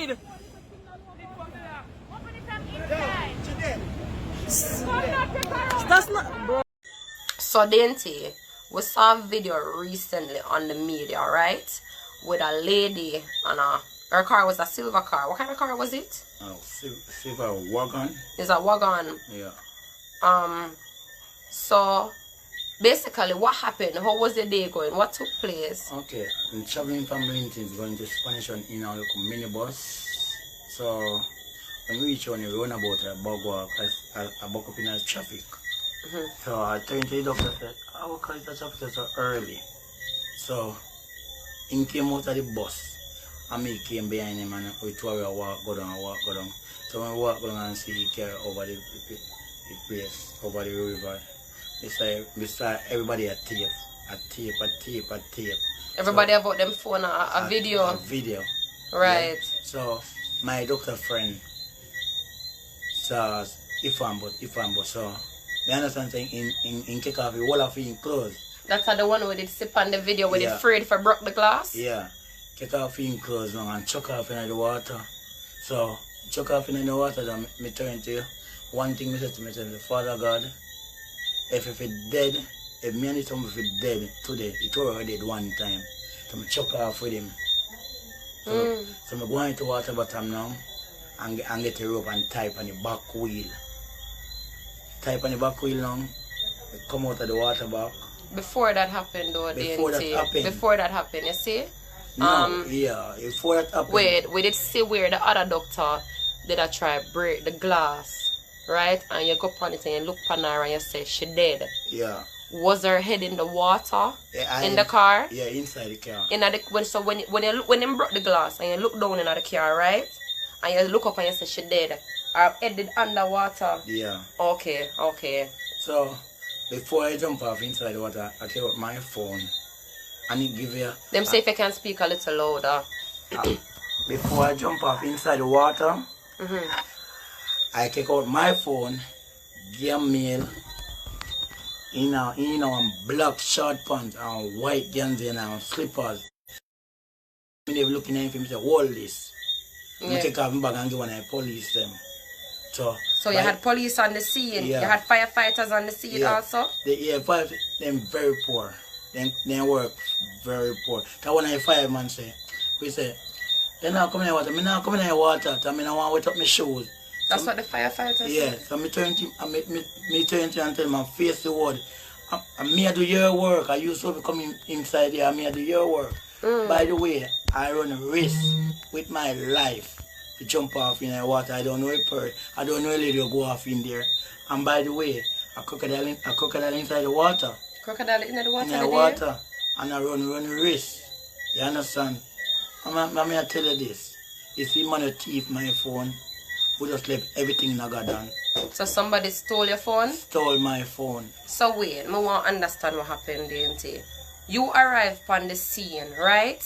weed. That's not, bro. So Dainty, we saw a video recently on the media, right? With a lady and her car was a silver car. What kind of car was it? Silver wagon. It's a wagon. Yeah. So basically what happened? How was the day going? What took place? Okay, I'm traveling from Linton going to Spanish on in a local minibus. So when we reach on the roundabout, I bug walk, I bug up in the traffic. So I turned to the doctor and said, how come the traffic so early? So he came out of the bus and me came behind him and we two walk, go down. So when we walk down and see he carry over the place, over the river. It's like everybody a tape. Everybody so, about them phone a video. A video. Right. Yeah. So my doctor friend says if I'm but so you understand saying in kick off the whole of his clothes. That's the one where they sip on the video where yeah. they afraid for broke the glass? Yeah. Kick off his clothes now and chuck off in the water. So chuck off in the water then me turn to you. One thing me said to myself, Father God, if it dead, if me and somebody if it dead today, it already dead one time. So I chuck off with him. So I'm going to water bottom now and get a rope and type on the back wheel. Type on the back wheel now, it come out of the water back. Before that happened though, Before that happened, you see? No, yeah, before that happened. Wait, we did see where the other doctor did a try break the glass, right? And you go upon it and you look upon her and you say she dead. Yeah. Was her head in the water? Yeah, in the car? Yeah, inside the car. When you broke the glass and you look down in the car, right? And you look up and you say she dead. Her head did underwater. Yeah. Okay. So before I jump off inside the water, I take out my phone and it give you. Them say if you can speak a little louder. Before I jump off inside the water, I take out my phone, give mail, in a black short pants and white ganzi and slippers. When they were looking at him, I say, hold this. I take off my bag and give one of the police them. So you had police on the scene? Yeah. You had firefighters on the scene also? Firefighters, them very poor. They work very poor. That one of the firemen say, we say, they not coming in water. Me not coming in water. I mean, I want to wet up my shoes. That's what the firefighters say? Yeah. So me turn to him and tell him, face the word. I do your work. I used to be coming inside here. I do your work. By the way, I run a risk with my life to jump off in the water. I don't know a bird. I don't know a lady will go off in there. And by the way, a crocodile inside the water. Crocodile in the water? In the water. And I run a risk. You understand? I tell you this. You see man thief my phone. We just left everything in a garden. So somebody stole your phone? Stole my phone. So wait, I want to understand what happened, DNT. You arrived on the scene, right?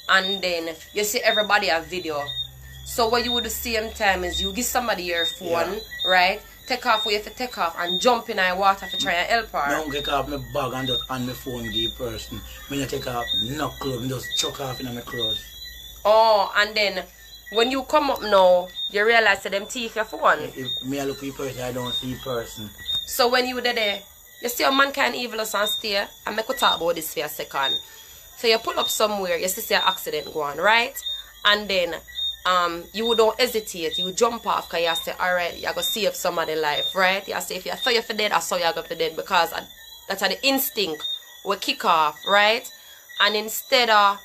And then you see everybody a video. So what you would do same time is you give somebody your phone, right? Take off what you have to take off and jump in the water to try and help her. I don't take off my bag and just hand my phone to the person. When I take off no clothes, I just chuck off in my clothes. Oh, and then when you come up now, you realize that them thief your phone. If me I look at the person, I don't see the person. So when you were there, you see how mankind evil us and stay, and make we talk about this for a second. So you pull up somewhere, you see an accident go on, right? And then you don't hesitate, you jump off because you say, alright, you're going to save somebody's life, right? You say, if you saw you for dead, I saw you go for dead, because that's how the instinct will kick off, right? And instead of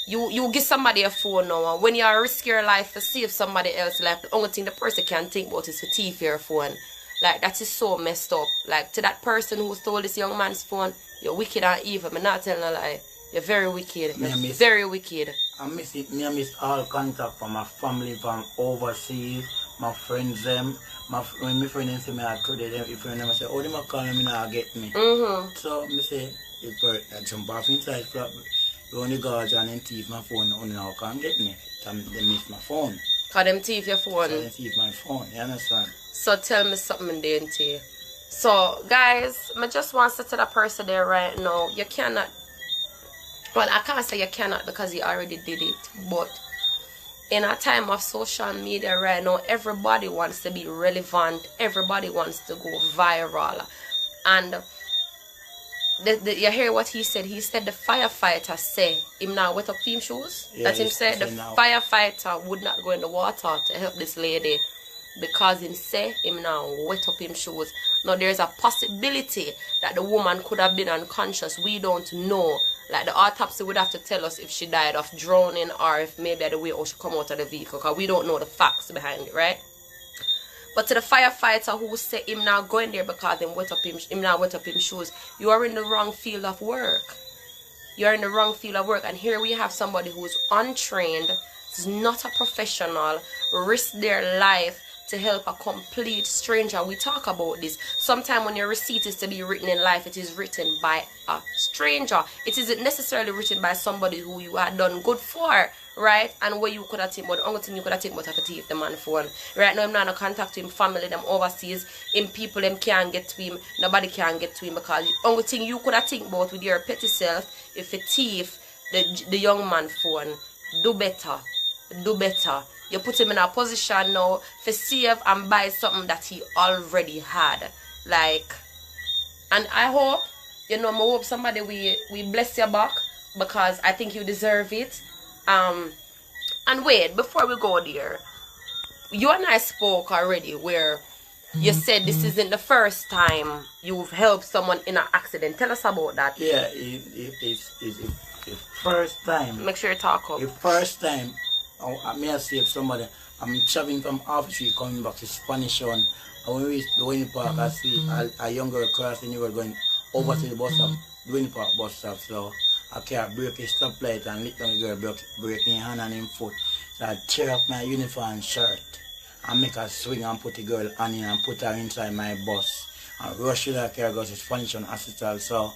you give somebody a phone now, and when you risk your life to save somebody else's life, the only thing the person can think about is to thief your phone. Like, that is so messed up. Like, to that person who stole this young man's phone, you're wicked and evil. I'm not telling a lie. You're very wicked. You're very wicked. I miss all contact from my family from overseas, my friends them. When my friends say me I credit them, if friends them say, oh, they might call me now get me. So I say, if I jump off inside flat, go on the guards and then thief my phone, only now can't get me. So they miss my phone. Because them thief your phone? So they thief my phone, you understand? So tell me something, DNT. So guys, I just want to say to the person there right now, you cannot, well, I can't say you cannot because you already did it, but in a time of social media right now, everybody wants to be relevant, everybody wants to go viral. And you hear what he said? He said the firefighter say him now wet up him shoes. Yeah, that him said the firefighter would not go in the water to help this lady because him say him now wet up him shoes. Now there's a possibility that the woman could have been unconscious. We don't know. Like the autopsy would have to tell us if she died of drowning or if maybe the way she come out of the vehicle, because we don't know the facts behind it, right? But to the firefighter who say him now going there because him wet up him shoes, you are in the wrong field of work. You're in the wrong field of work. And here we have somebody who's untrained, is not a professional, risk their life to help a complete stranger. We talk about this. Sometimes when your receipt is to be written in life, it is written by a stranger. It isn't necessarily written by somebody who you had done good for, right? And where you could have taken, but the only thing you could have taken but have to take the man phone. Right now, I'm not in contact with him, family, them overseas, him people, them can't get to him. Nobody can get to him because the only thing you could have think about with your petty self, if a thief, the young man phone, do better. Do better. You put him in a position now to save and buy something that he already had. Like, and I hope, you know, I hope somebody we bless your back because I think you deserve it. And wait, before we go there, you and I spoke already where you said this isn't the first time you've helped someone in an accident. Tell us about that. Yeah, it's first time. Make sure you talk up. The first time I may have saved somebody. I'm traveling from Half Street coming back to Spanish Town. And when we reach the Winnie Park, I see a young girl crossing the road going over to the bus stop, the Winnie Park bus stop. So I can't break his stoplight and lick down the girl, breaking his hand and his foot. So I tear up my uniform and shirt and make her swing and put the girl on in and put her inside my bus. And rush to the car, go to Spanish Town hospital. So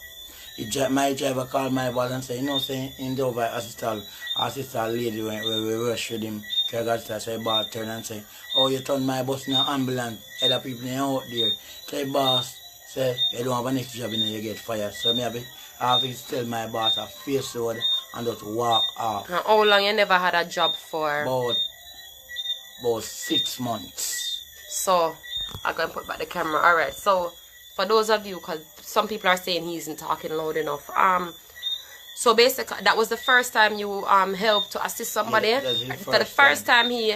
my driver called my boss and said, you know, say in the over hospital lady when we rushed with him, car got to say, boss turn and say, oh, you turn my bus in an ambulance, other people out there. Say, boss, say, you don't have a next job and you get fired. So I have to tell my boss a face road and just walk off. And how long you never had a job for? About 6 months. So, I'm going to put back the camera. Alright, so for those of you, because some people are saying he isn't talking loud enough. So basically, that was the first time you helped to assist somebody. Yeah, for the first time he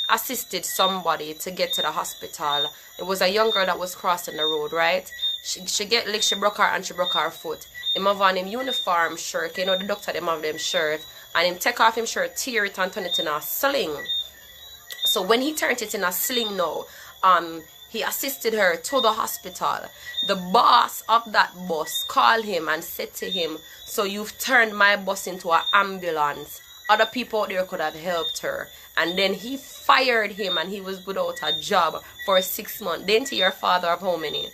assisted somebody to get to the hospital. It was a young girl that was crossing the road, right? She get licked, she broke her and she broke her foot. Him have on him uniform shirt, you know the doctor them have them shirt, and him take off him shirt, tear it and turn it in a sling. So when he turned it in a sling now, he assisted her to the hospital. The boss of that bus called him and said to him, so you've turned my bus into an ambulance. Other people out there could have helped her. And then he fired him and he was without a job for 6 months. Didn't your father have how many?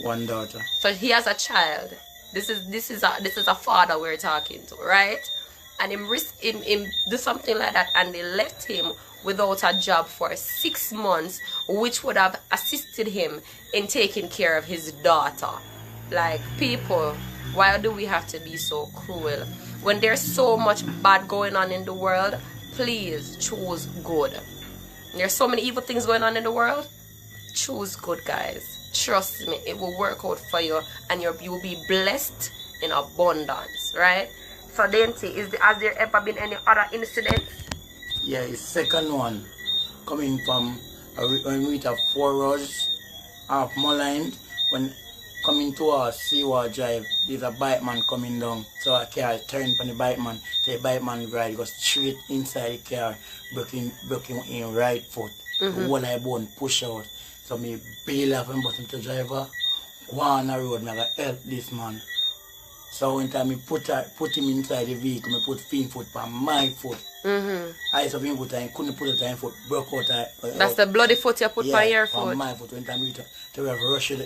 One daughter. So he has a child. This is a father we're talking to, right? And him do something like that and they left him without a job for 6 months, which would have assisted him in taking care of his daughter. Like, people, why do we have to be so cruel? When there's so much bad going on in the world, please choose good. There's so many evil things going on in the world. Choose good, guys. Trust me, it will work out for you and you will be blessed in abundance, right? So Denti, has there ever been any other incident? Yeah, it's second one coming from when we have 4 roads off Mulline. When coming to our Seaward Drive, there's a bike man coming down. So I can't turn from the bike man. The bike man ride goes straight inside the car, breaking in right foot. One eye bone push out. So me bail off and button to driver. Go on the road, I gotta help this man. So when time me put him inside the vehicle, me put fin foot on my foot. I saw him put and couldn't put it on foot, broke out. That's the bloody foot you put on your foot? On my foot. When time we to have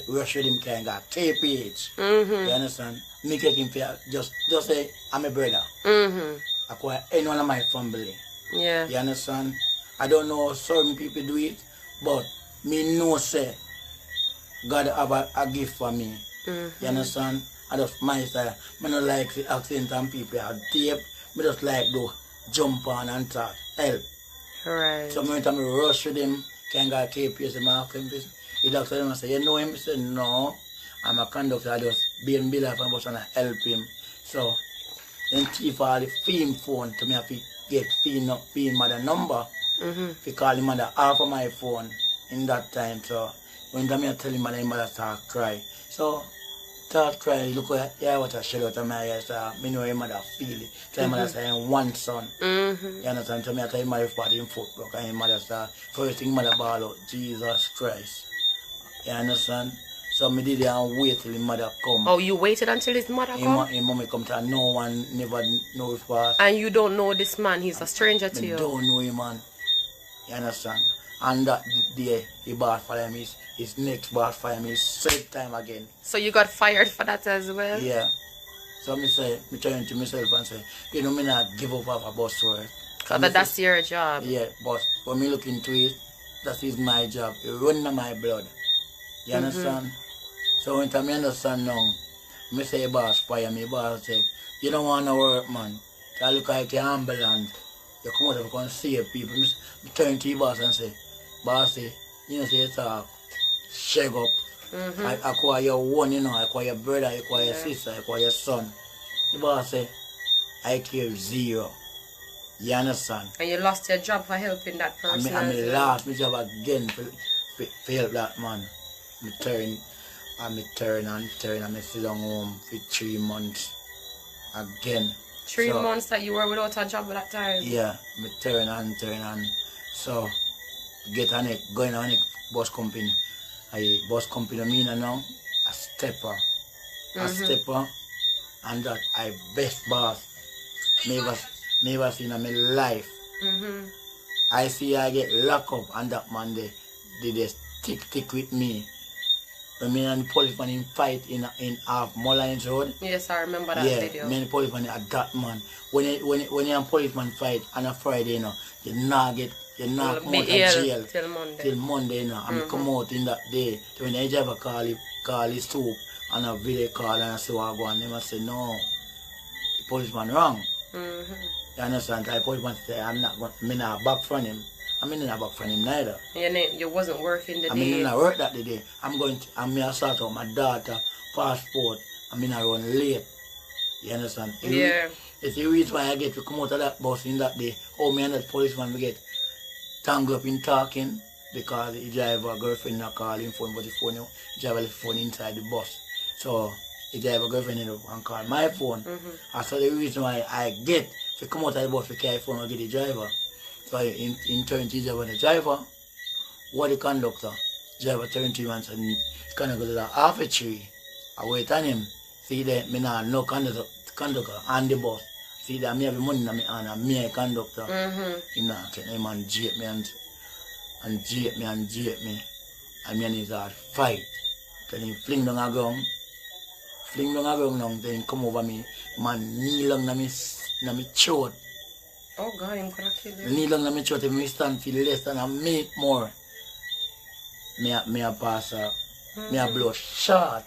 rushed him, can got KPH. You understand? Me take him for just say I'm a brother. I call any one of my family. Yeah. You understand? I don't know how certain people do it, but me know say God have a gift for me. You understand? I just my style. I don't like the accent and people are deep. I just like do jump on and talk, help. Right. So every time I rush with him, can't get KPS, I'm asking him, the doctor him and say, you know him? He said, no. I'm a conductor, I just be in bill and I was trying to help him. So then chief all the film phone to me have to get film mother number. If you call him mother half of my phone in that time. So when I tell him mother start cry. So start crying, look at what I shell out of my eyes. I know him mother feel it. Tell him mother say one son. You understand? So I tell him mother body in foot broke and his mother start first thing mother ball out, Jesus Christ. You understand? So I did it and wait till his mother come. Oh, you waited until his mother come? His mommy come to no one never know his past. And you don't know this man, he's a stranger to you? I don't know him, man. You understand? And that day, he bought for him, his next bought for him, his third time again. So you got fired for that as well? Yeah. So I turn to myself and say, you know, me not give up of a bus work. But that's your job? Yeah, but when me look into it, that is my job. It runs in my blood. You understand? So when I understand now, I say, boss, fire me, boss say, you don't want to work, man. So I look like an ambulance. You come out and come save people. I turn to the boss and say, boss, say, you know, say, it's a shake up. I acquire your one, you know, I acquire your brother, I acquire your sister, I acquire your son. The boss say, I care zero. You understand? And you lost your job for helping that person? I lost my job again for help that man. I turn and I sit down home for 3 months again. 3 months that you were without a job at that time? Yeah, I turn and so get on it, going on it bus company. Bus company mean now a stepper. A stepper and that I best boss never seen in my life. I see I get locked up and that man they stick with me. When me and the policeman in fight in Mullines Road. Yes, I remember that video. Yeah, me and the policeman at that man. When you and policeman fight on a Friday, you know, you not come out of jail till Monday, you know. And come out in that day. So when I driver call his soup and a video call and I say what I go and they must say no, the policeman wrong. You understand? The policeman say I'm not back from him. I mean, not back from him neither. You wasn't working the day? I mean, I work that the day. I'm going to sort out my daughter passport. I mean, I run late. You understand? Yeah. It's the reason why I get to come out of that bus in that day. Oh, me and that policeman, we get tangled up in talking because the driver girlfriend not calling phone, but the phone, the driver left the phone inside the bus. So, the driver girlfriend ended up and call my phone. And so the reason why I get to come out of the bus to carry phone and get the driver. So in turn to the driver, what the conductor, driver turned to him and said, he's gonna go to the half a tree. I wait on him. See that me now no conductor on the bus. See that me have the money in my hand and me a conductor. Him now take him and jape me and jape me. And me and his hard fight. Then he fling down a ground now, then he come over me, man kneel down na me throat. Oh God, I'm gonna kill you. Kneel down na me throat, if me stand for less than a minute more. Me a pass up. Me a blow short.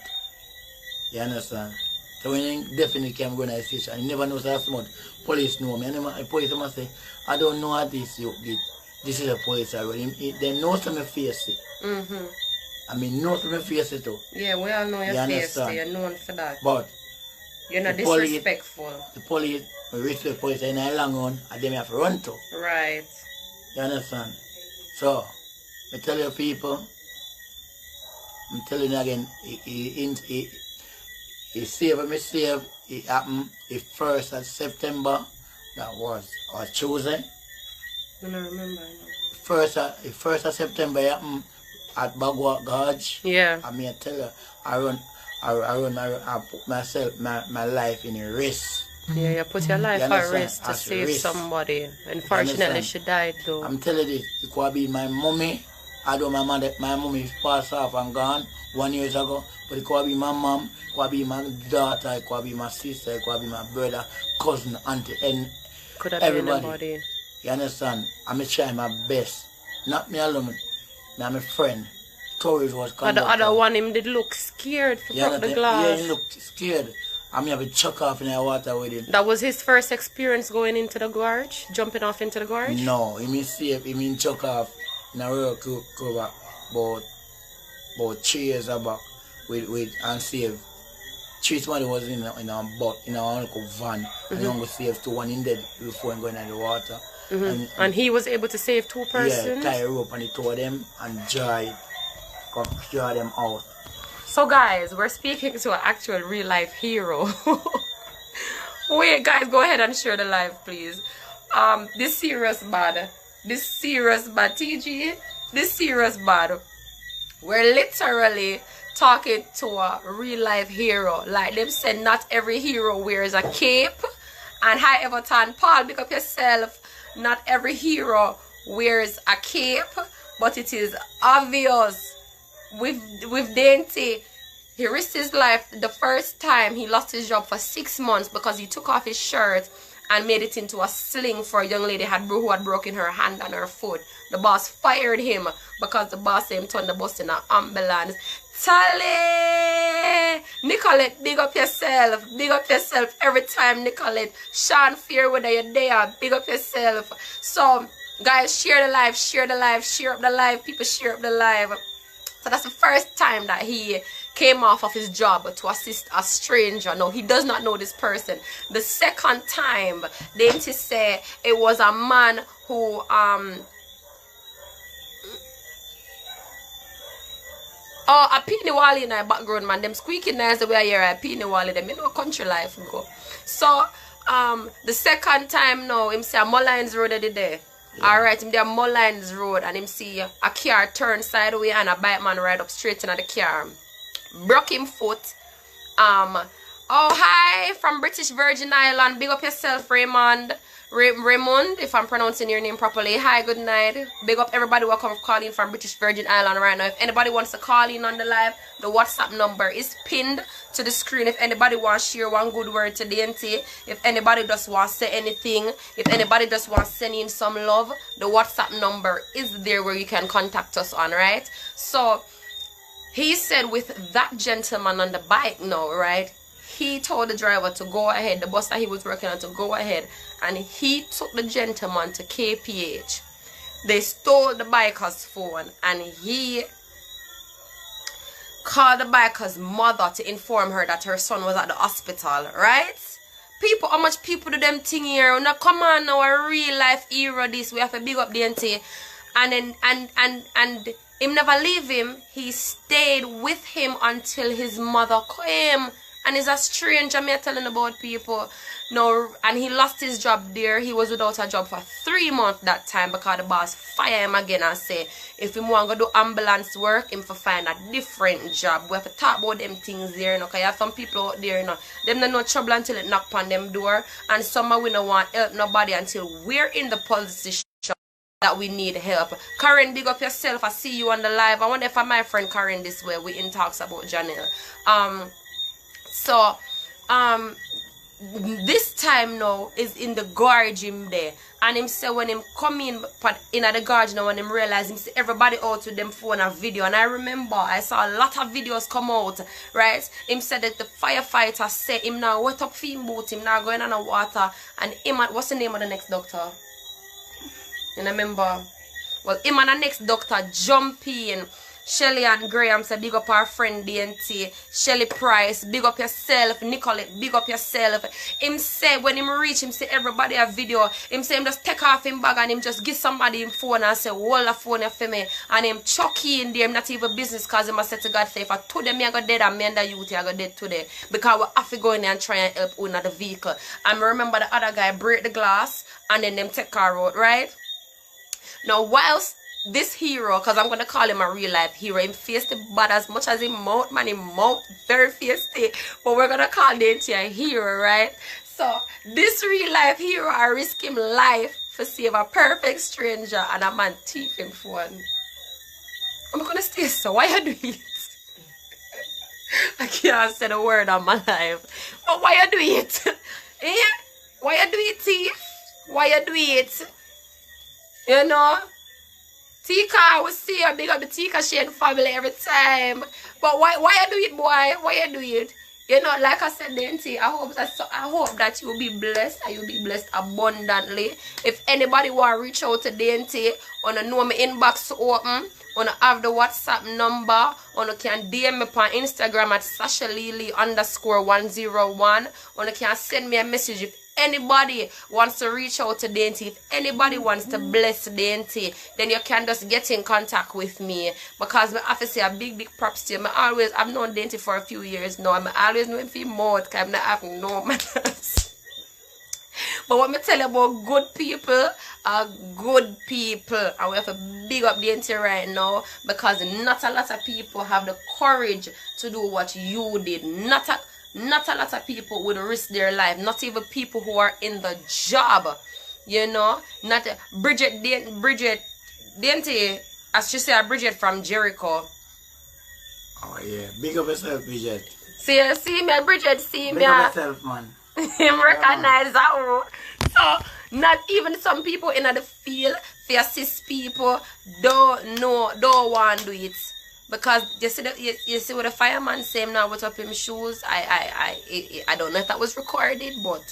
You understand? So when you definitely come going to the station, you never know so much. Police know me. And the police must say, I don't know what this you did. This is a police already. They know some face it. I mean, know some face it too. Yeah, we all know your face. You're known for that. But you're not disrespectful. The police, we reach the police in a long run, and they have to run to. Right. You understand? So, I tell you people, I'm telling you again, he saved me save. It happened the 1st of September. That was a Tuesday. I don't remember. 1st of September it happened at Bagua Gorge. Yeah. I mean, I tell you, I put myself, my life in a risk. Yeah, you put your life at risk to save somebody. Unfortunately, she died though. I'm telling you, it could be my mommy. I know my mommy passed off and gone 1 year ago. But it could be my mom, it could be my daughter, it could be my sister, it could be my brother, cousin, auntie, and could have everybody. Been anybody. You understand? I'm trying my best. Not me alone. I'm a friend. Tories was But the other one, him did look scared for the glass. Yeah, he looked scared. and me have to chuck off in the water with him. That was his first experience going into the gorge, jumping off into the gorge? No, he mean safe, he mean chuck off in a road cover about 3 years back with and save. 3 somebody was in a boat, in a uncle van, and he only saved 2, 1 in dead before him going in the water. And he was able to save 2 persons? Yeah, tie a rope on the 2 of them and draw them out. So guys, we're speaking to an actual real life hero. Wait guys, go ahead and share the live please. This serious bad TG, this serious bad. We're literally talking to a real life hero. Like them said, not every hero wears a cape. And hi Everton, Paul, pick up yourself. Not every hero wears a cape, but it is obvious with Dainty. He risked his life the first time. He lost his job for 6 months because he took off his shirt and made it into a sling for a young lady who had broken her hand and her foot. The boss fired him because the boss said him turn the bus in an ambulance. Tally! Nicolette, big up yourself. Big up yourself every time, Nicolette. Sean Fear, whether you're there, big up yourself. So, guys, share the live, share the live, share up the live. People share up the live. So that's the first time that he came off of his job to assist a stranger. No, he does not know this person. The second time, they say it was a man who oh, a Peony Wally in our background, man. Them squeaking nice the way I hear a Peony Wally. Them, you know, country life go. So, the second time now, him see a Mullines Road the day. Yeah. Alright, him there Mullines Road and him see a car turn sideways and a bike man ride up straight into the car. Broke him foot. Oh, hi from British Virgin Island. Big up yourself, Raymond. Raymond, if I'm pronouncing your name properly. Hi, good night. Big up everybody who come calling from British Virgin Island right now. If anybody wants to call in on the live, the WhatsApp number is pinned to the screen. If anybody wants to share one good word to DNT, if anybody just wants to say anything, if anybody just wants to send in some love, the WhatsApp number is there where you can contact us on, right? So, he said with that gentleman on the bike now, right? He told the driver to go ahead, the bus that he was working on to go ahead, and he took the gentleman to KPH. They stole the biker's phone and he called the biker's mother to inform her that her son was at the hospital, right? People, how much people do them thing here? Now come on now, a real life hero this. We have to big up the NT. And then and him never leave him. He stayed with him until his mother came. And he's a stranger, me telling about people. No, and he lost his job there. He was without a job for 3 months that time because the boss fire him again and say if he want to do ambulance work, him for find a different job. We have to talk about them things there, you know, because you have some people out there, you know, them don't know trouble until it knock on them door. And some of we don't want help nobody until we're in the position that we need help. Karen, big up yourself. I see you on the live. I wonder if my friend Karen this way. We in talks about Janelle. So, this time now is in the gorge him there. And him say when him come in at the gorge now, when him realize him see everybody out with them phone and video. And I remember I saw a lot of videos come out, right? Him said that the firefighter said him now wet up for him boat, him now going on the water. And him, what's the name of the next doctor? You remember? Well, him and the next doctor jump in. Shelly and Graham say big up our friend DNT. Shelly Price, big up yourself. Nicolette, big up yourself. Him say when him reach him say everybody have video. Him say him just take off him bag and him just give somebody him phone and say hold the phone here for me. And him chucky in there, him not even business cause him a say to God say if I told them I got dead and me and the youth I got dead today. Because we have to go in there and try and help owner the vehicle. And remember the other guy break the glass and then them take car out, right? Now whilst this hero, because I'm going to call him a real life hero, him feisty but as much as him mouth, man, him mouth very feisty, but we're going to call him a hero, right? So this real life hero, I risk him life for save a perfect stranger and a man thief him phone. I'm going to stay so, why you do it? I can't say the word on my life, but why you do it? Eh? Why you do it, thief? Why you do it? You know? Tika, I will see you big up the Tika Shane family every time. But why you do it, boy? Why you do it? You know, like I said, Dainty, I hope that you will be blessed and you'll be blessed abundantly. If anybody want to reach out to Dainty, wanna know my inbox open, wanna have the WhatsApp number, wanna can DM me on Instagram at Sasha-lee _101, wanna can send me a message if anybody wants to reach out to Dainty, if anybody wants to bless Dainty, then you can just get in contact with me, because I have to say a big props to you. I've known Dainty for a few years now. I always know him for more, because I'm not having no manners. But what me tell you about good people are good people, and we have to big up Dainty right now, because not a lot of people have the courage to do what you did. Not a lot of people would risk their life, not even people who are in the job, you know. Not Bridget Dainty, as she said, Bridget from Jericho. Oh yeah, big up yourself, Bridget. See me, Bridget, see me. Big up yourself, man. Him recognize that one. So not even some people in the field, to assist people, don't want to do it. Because you see what the fireman saying now, with up him shoes. I don't know if that was recorded, but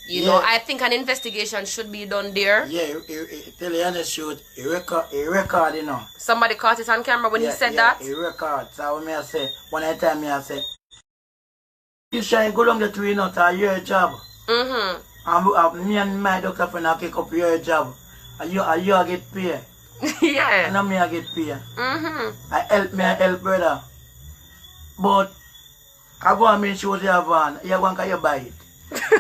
you know, I think an investigation should be done there. Yeah, tell you honest truth, he record, you know. Somebody caught it on camera when he said that. He record. So when I say, one at a time, I say, you shall go along the tree, you know, to your job. Me and my doctor friend I pick up your job, and you get paid. Yeah. And me I get paid. I help brother. But I go and make sure you have one. You want to buy it.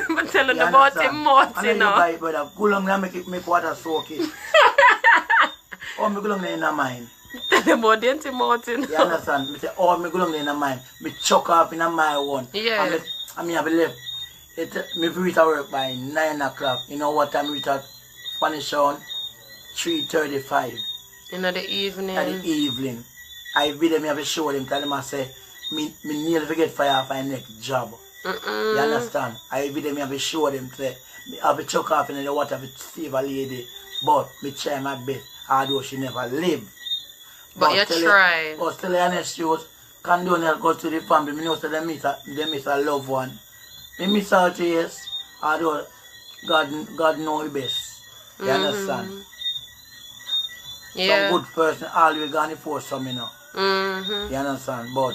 But tell them about him more, you know. You buy it, brother. Go along and make water soak it. Or me go along in a mine. Tell them about Dainty Martin. You understand? Me say, oh, me go along in a mine. Me chuck up in a mile one. Yeah. And me have left. Me reach at work by 9 o'clock. You know what time we reach at Spanish Town? 3:35. In the evening. In the evening. I video me have to show them, tell them I say, me nearly forget fire for my next job. You understand? I video me have to show them, say, me have to chuck off in the water to save a lady. But me try my best, although she never live. But you try. But still the honest truth, condolence goes to the family. Me know that they miss a loved one. Me miss out, yes, although God know the best. You understand? Yeah. Some good person always gonna force some, you know. You understand? But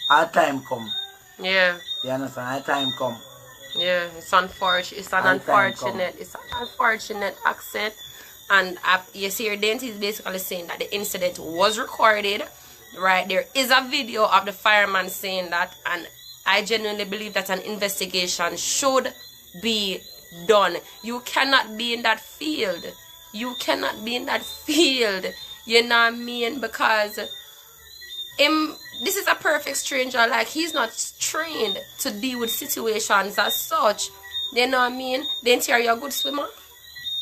our time come. Yeah. You understand? Our time come. Yeah, it's unfortunate. It's an unfortunate accident. And you see, your Dainty is basically saying that the incident was recorded. Right, there is a video of the fireman saying that, and I genuinely believe that an investigation should be done. You cannot be in that field. You cannot be in that field. You know what I mean? Because this is a perfect stranger. Like, he's not trained to deal with situations as such. You know what I mean? Dainty, are you a good swimmer?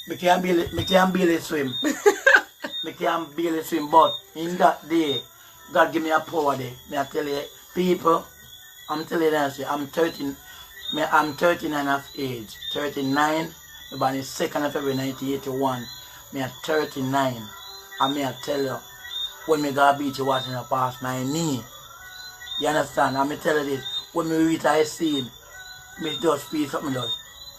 Me can't barely swim. Me can't barely swim, but in that day, God give me a power day. Me I tell you, people, I'm telling you that I'm 13 and of age. 39, about the 2nd of February 1981. Me at 39. And me I tell you, when me go beach, it wasn't past my knee. You understand? And me tell you this, when me reach a scene, me just feel something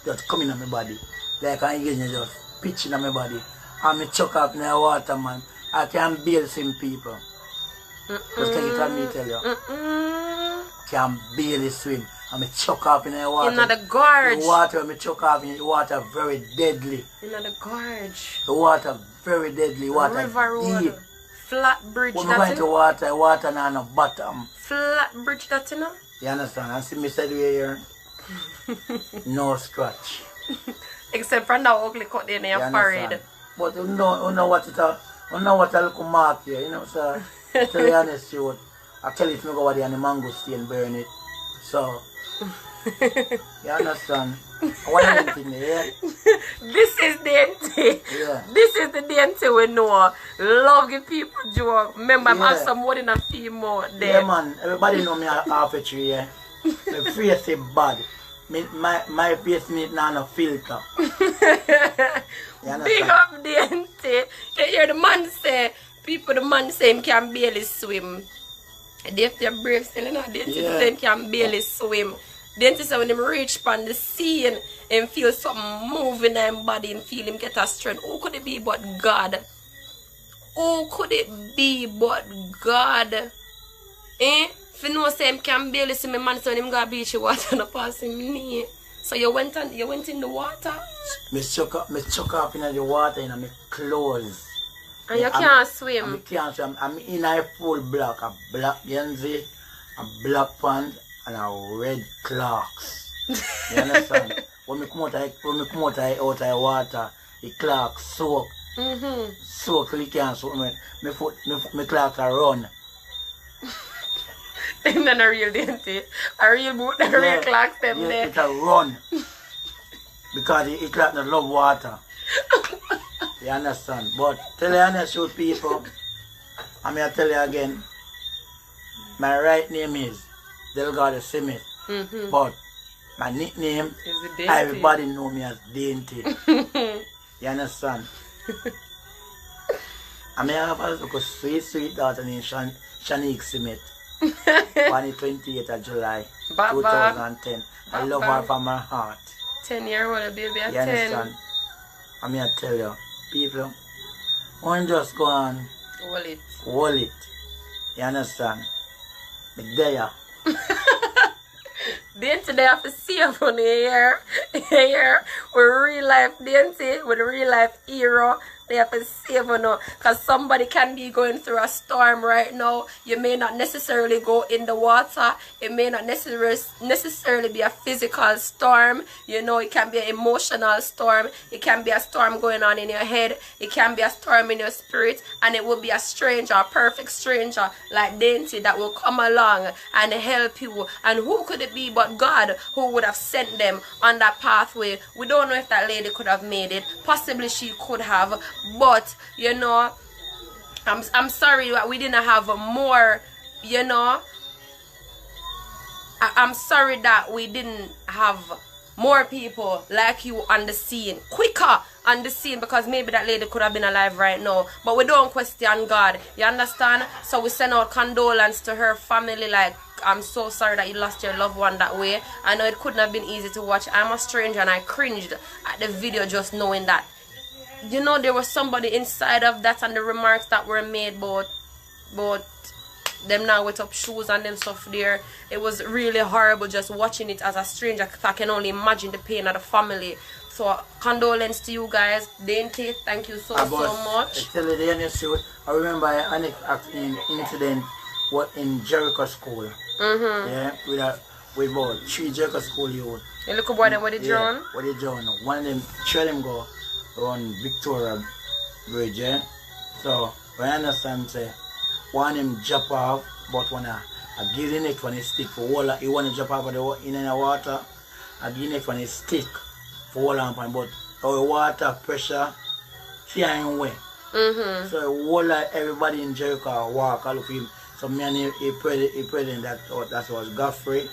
just coming on my body. Like an engine just pitching on my body. And me chuck up in the water, man. I can barely swim, people. Just can you tell me, tell you? Can barely swim. And me chuck up in the water. In the gorge. The water, me chuck up in the water, very deadly. In the gorge. The water, very deadly. Water River deep. Road. Flat bridge. When we go into water now on the bottom. Flat bridge, that's you know? You understand? And see me said here, no scratch. Except for that ugly cut in your forehead. But you know what a little mark here, you know, so tell you honest truth. I tell you if you go over there and the mango stain burn it. So you understand? What is it there? This is Dainty. Yeah. This is the Dainty we know. Love give people joy. Remember, I have some more than a few more there. Yeah, man. Everybody know me half a tree, yeah. My face is bad. My face need no filter. Big up Dainty. You hear the man say, the man say him can barely swim. If they're brave still, you know, Dainty Yeah. then can barely swim. Dainty say when him reach upon the sea and feel something moving in him body and feel him get a strength. Who could it be but God? Who could it be but God? Eh? If you know say him can barely see me man, so when him go beach water and pass him knee. So you went in the water? Me chuck up in the water in my clothes. And you can't swim. I can't swim. I'm in a full black, a black Genzi, a black pant, and a red Clarks. You understand? When me come out of the water, the Clarks soak. Soak till you can't swim. My Clarks are run. And then a real Dainty. A real boot, a real Clarks them Yeah, there. it's a run. Because the Clarks don't love water. You understand? But tell you honest truth, people, I'm going to tell you again, my right name is Delgado Smith, but my nickname, Is it Dainty? everybody know me as Dainty. You understand? I may have a little sweet daughter named Shanique Smith on the 28th of July, Baba. 2010. I love her from my heart. 10-year-old baby at You 10. understand? I'm going to tell you, people, one just go on, hold it. You understand? But there. Dainty they have to save on here. Here with real life Dainty, with a real life hero. They have to save on her. Because somebody can be going through a storm right now. You may not necessarily go in the water. It may not necessarily be a physical storm. You know, it can be an emotional storm. It can be a storm going on in your head. It can be a storm in your spirit. And it will be a stranger, a perfect stranger like Dainty that will come along and help you. And who could it be but God who would have sent them on that pathway? We don't know if that lady could have made it. Possibly she could have. But, you know, I'm sorry that we didn't have more, you know. I'm sorry that we didn't have more people like you on the scene, quicker on the scene, because maybe that lady could have been alive right now. But we don't question God, you understand? So we send out condolence to her family, like, I'm so sorry that you lost your loved one that way. I know it couldn't have been easy to watch. I'm a stranger and I cringed at the video just knowing that, you know, there was somebody inside of that, and the remarks that were made about them now with up shoes and them stuff there. It was really horrible just watching it as a stranger. I can only imagine the pain of the family. So condolence to you guys. Dainty, thank you so much. Tell you the honest truth, I remember an incident in Jericho School. Yeah, with about 3 Jericho School youth. You look boy them with the drone? Yeah, with the drone. One of them, 3 of them go on Victoria Bridge, yeah? So, I understand, say, one of them jump off, but when I give the next one a stick for water, he want to jump off in the water, I give the next one a stick for water, but our water pressure, see him way. So, water, everybody in Jericho walk, I look for him. So, me and he present that was Godfrey,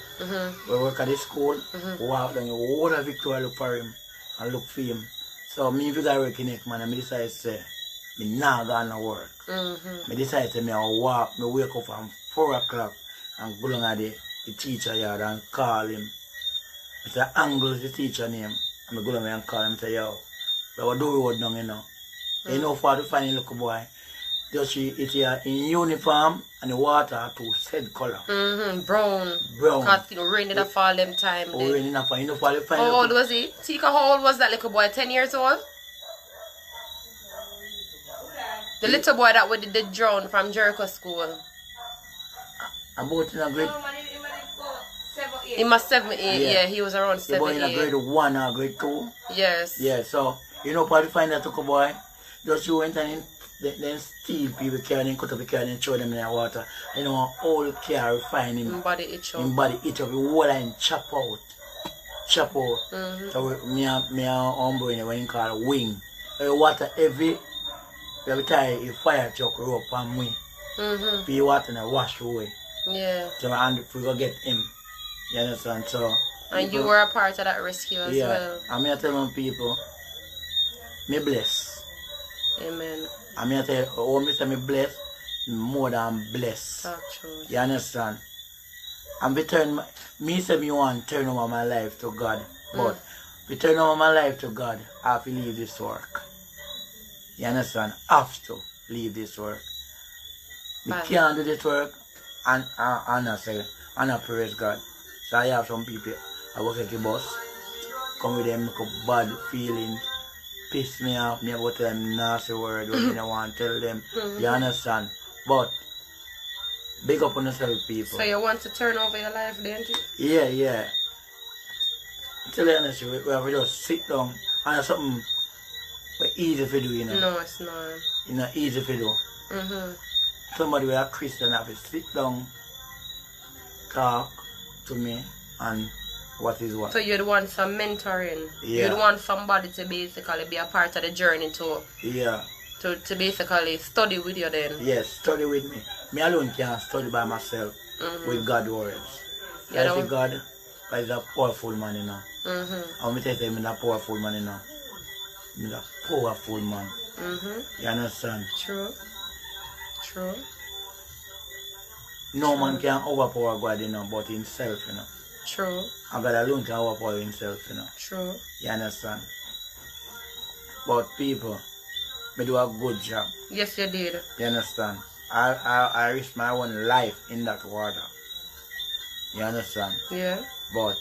we work at the school, walk down the water Victoria, look for him, and look for him. So, me if you got work in it, man, I decide to say, me not gonna work. I decide to me walk, me wake up from 4 o'clock and go down at the teacher yard and call him. It's an Angle the teacher name. And I go down and call him and say, yo, what do we down, you know? You know, for the funny little boy, just it's here in uniform and the water to said color. Brown. Because it rained enough for all them time. Oh, rain enough for you know for the funny. How old was he? Tika, how old was that little boy? 10 years old? The little boy that did the drone from Jericho School. About in a grade. He must 7, 8. Yeah, he was around 7, 8. In a grade 1 or grade 2. Yes. Yeah, so you know probably find that little boy. Just you went and then steal people car and cut up the car and throw them in the water. You know, all car find him. Body itch up. Him body itch up, the whole line chop out. Chop out. So me and homeboy when he call wing. The water heavy. Every time a fire truck rope on me. The water and wash away. Yeah. So and we go get him. You understand? So and you were a part of that rescue as well. I'm here telling people, me bless. Amen. I'm here tell you, oh, me say me bless, more than blessed. Talk true. You understand? And me say me want to turn over my life to God. But we turn over my life to God, I have to leave this work. You understand? I have to leave this work. We can't do this work and I praise God. So I have some people, I work at the bus, come with them, make a bad feelings, piss me off, me about them nasty word when I don't want to tell them. You understand? But big up on yourself, people. So you want to turn over your life, don't you? Yeah. Tell you honestly, we have to just sit down and something easy to do, you know. No, it's not. It's not easy to do. Somebody with a Christian have to sit down, talk to me, and what is what. So you'd want some mentoring. Yeah. You'd want somebody to basically be a part of the journey to basically study with you then. Yes, study with me. Me alone can't study by myself with God's words. I say God is a powerful man, you know. And me tell you, I'm a powerful man, you know. I'm a powerful man. You understand? True. No man can overpower God, you know, but himself, you know. True. And God alone can overpower himself, you know. True. You understand? But people, me do a good job. Yes, you did. You understand? I risk my own life in that water. You understand? Yeah. But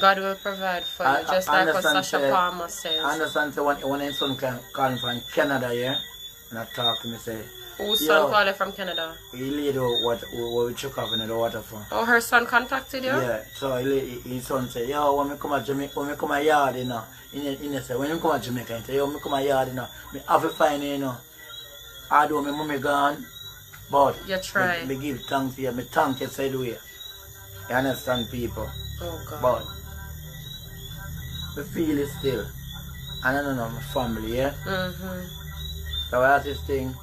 God will provide for you, just like what Sasha Palmer says. I understand, so when his son called from Canada, yeah, and I talk to me, say, whose son called from Canada? He lady what we took off in the water for. Oh, her son contacted you? Yeah, so his son said, yo, when me come to Jamaica, when me come a yard, you know, in say, when you come to Jamaica, he say, yo, me come a yard, you know, me have to find you know, although my mommy gone, but you try. Me give thanks to you, me thank you, say the way. You understand, people? Oh, God. But me feel it still. And I don't know, my family, yeah? So I ask this thing,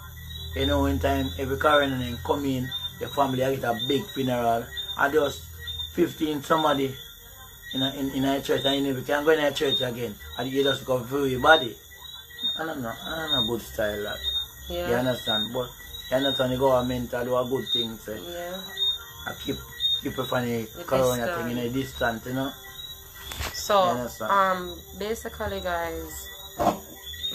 you know, in time, every coroner come in, the family I get a big funeral, and just 15 somebody in a church, and you can't go in a church again, and you just go through your body. I don't know good style that. Yeah. You understand? But you understand the government I do a good thing, so yeah. I keep it from the corona thing in a distance, you know. So basically guys,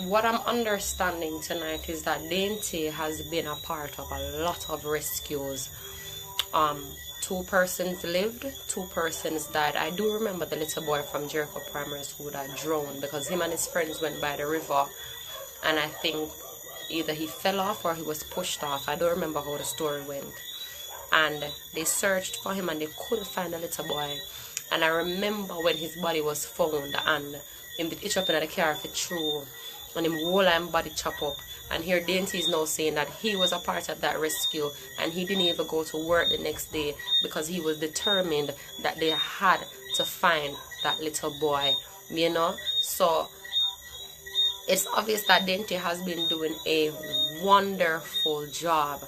what I'm understanding tonight is that Dainty has been a part of a lot of rescues. 2 persons lived, 2 persons died. I do remember the little boy from Jericho Primary School that drowned because him and his friends went by the river, and I think either he fell off or he was pushed off. I don't remember how the story went. And they searched for him and they couldn't find the little boy. And I remember when his body was found and him bit itch up in the car for true, and him whole body chop up. And here Dainty is now saying that he was a part of that rescue and he didn't even go to work the next day because he was determined that they had to find that little boy, you know. So it's obvious that Dainty has been doing a wonderful job.